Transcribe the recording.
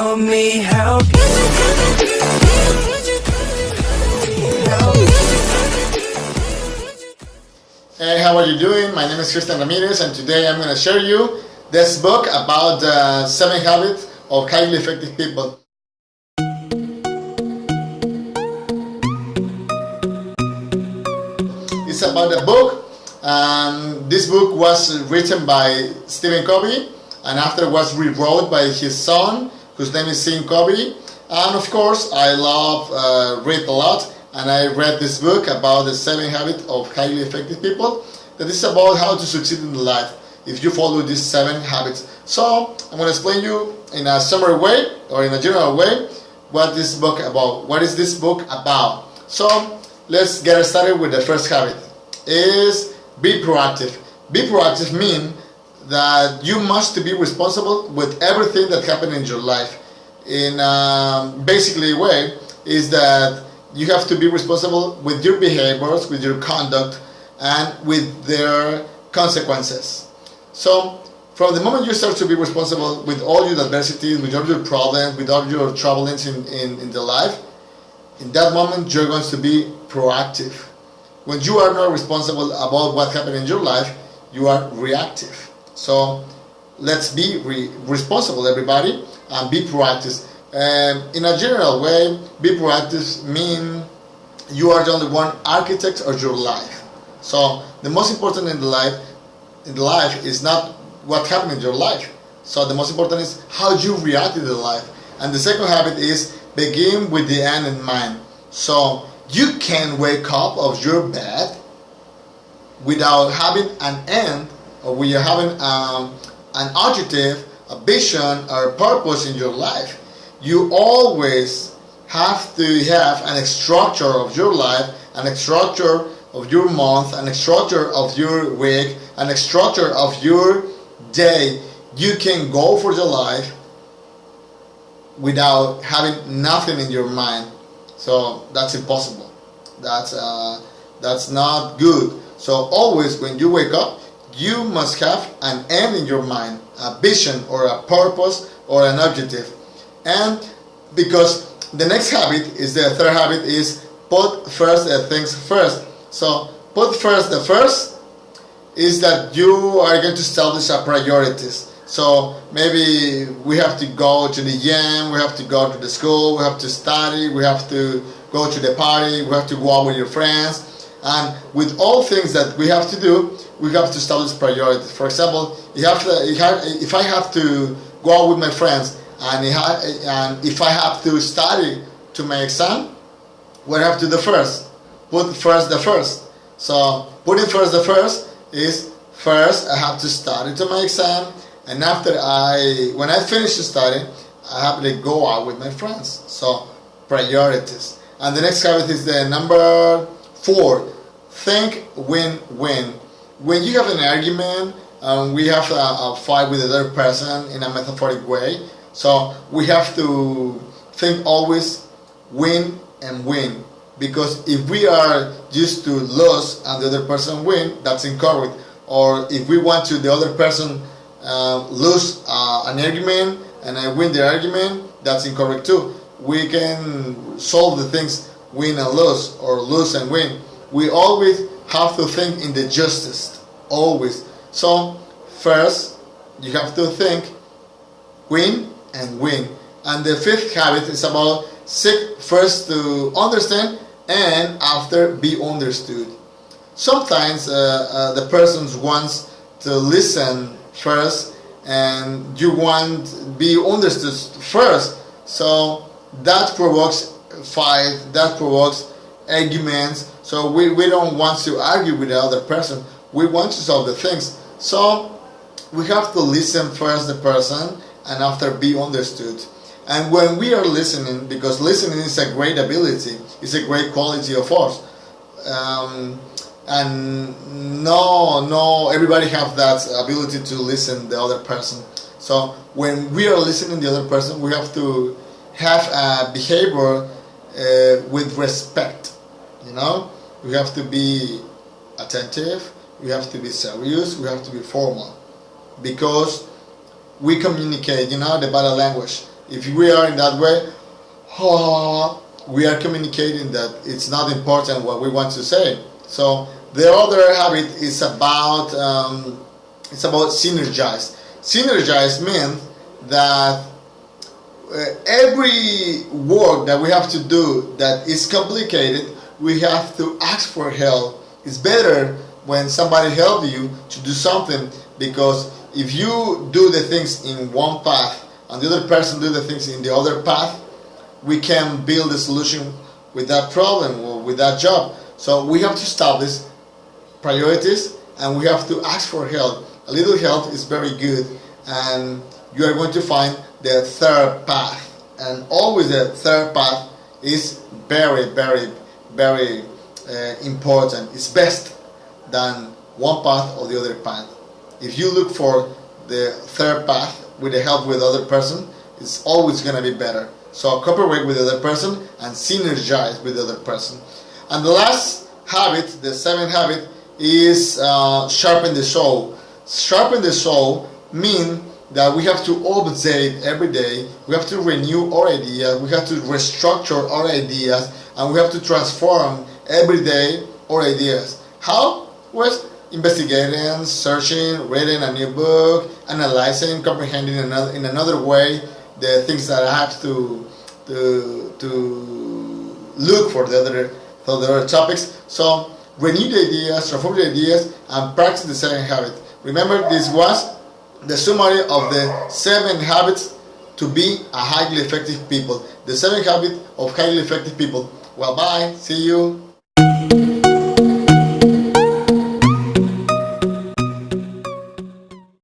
Help me help you. Hey, how are you doing? My name is Christian Ramirez, and today I'm going to share you this book about the 7 habits of highly effective people. It's about a book. This book was written by Stephen Covey, and after was rewrote by his son, whose name is Stephen Covey. And of course, I love read a lot, and I read this book about the 7 habits of highly effective people. That is about how to succeed in life if you follow these 7 habits. So I'm going to explain you in a summary way or in a general way what this book about. What is this book about? So let's get started with the first habit. Is be proactive. Be proactive means that you must be responsible with everything that happened in your life. In basically way is that you have to be responsible with your behaviors, with your conduct, and with their consequences. So from the moment you start to be responsible with all your adversities, with all your problems, with all your troubles in the life, in that moment you're going to be proactive. When you are not responsible about what happened in your life, you are reactive. So let's be responsible, everybody, and be proactive. In a general way, be proactive means you are the only one architect of your life. So the most important in life is not what happened in your life. So the most important is how you react to the life. And the second habit is begin with the end in mind. So you can wake up of your bed without having an end, or without having an objective, a vision, or a purpose in your life. You always have to have an structure of your life, an structure of your month, an structure of your week, an structure of your day. You can go for your life without having nothing in your mind. So that's impossible. That's not good. So always when you wake up, you must have an end in your mind, a vision or a purpose or an objective. And because the next habit is the third habit is put first the things first. So put first the first is that you are going to establish a priorities. So maybe we have to go to the gym, we have to go to the school, we have to study, we have to go to the party, we have to go out with your friends. And with all things that we have to do, we have to establish priorities. For example, if I have to go out with my friends and if I have to study to my exam, what I have to do first? Put first the first. So putting first the first is first I have to study to my exam, and when I finish the study, I have to go out with my friends. So priorities. And the next habit is the number 4. Think win-win. When you have an argument, we have a fight with another person in a metaphoric way. So we have to think always win and win. Because if we are used to lose and the other person win, that's incorrect. Or if we want to the other person lose an argument and I win the argument, that's incorrect too. We can solve the things win and lose, or lose and win. We always have to think in the justice, always. So first you have to think win and win. And the 5th habit is about seek first to understand and after be understood. Sometimes the person wants to listen first and you want to be understood first. So that provokes fight, that provokes arguments. So we don't want to argue with the other person. We want to solve the things. So we have to listen first the person and after be understood. And when we are listening, because listening is a great ability, it's a great quality of ours. And no, everybody have that ability to listen the other person. So when we are listening the other person, we have to have a behavior with respect. You know, we have to be attentive, we have to be serious, we have to be formal, because we communicate, the body language. If we are in that way, we are communicating that it's not important what we want to say. So the other habit is about synergize. Synergize means that every work that we have to do that is complicated, we have to ask for help. It's better when somebody helps you to do something, because if you do the things in one path and the other person do the things in the other path, we can build a solution with that problem or with that job. So we have to establish priorities and we have to ask for help. A little help is very good, and you are going to find the third path. And always the third path is very, very, very important. It's best than one path or the other path. If you look for the third path with the help with other person, it's always going to be better. So cooperate with the other person and synergize with the other person. And the last habit, the seventh habit, is sharpen the soul. Sharpen the soul means that we have to update every day, we have to renew our ideas, we have to restructure our ideas, and we have to transform every day our ideas. How? With investigating, searching, reading a new book, analyzing, comprehending in another way the things that I have to look for the other topics. So renew the ideas, transform the ideas, and practice the second habit. Remember, this was the summary of the 7 habits to be a highly effective people. The 7 habits of highly effective people. Well, bye. See you.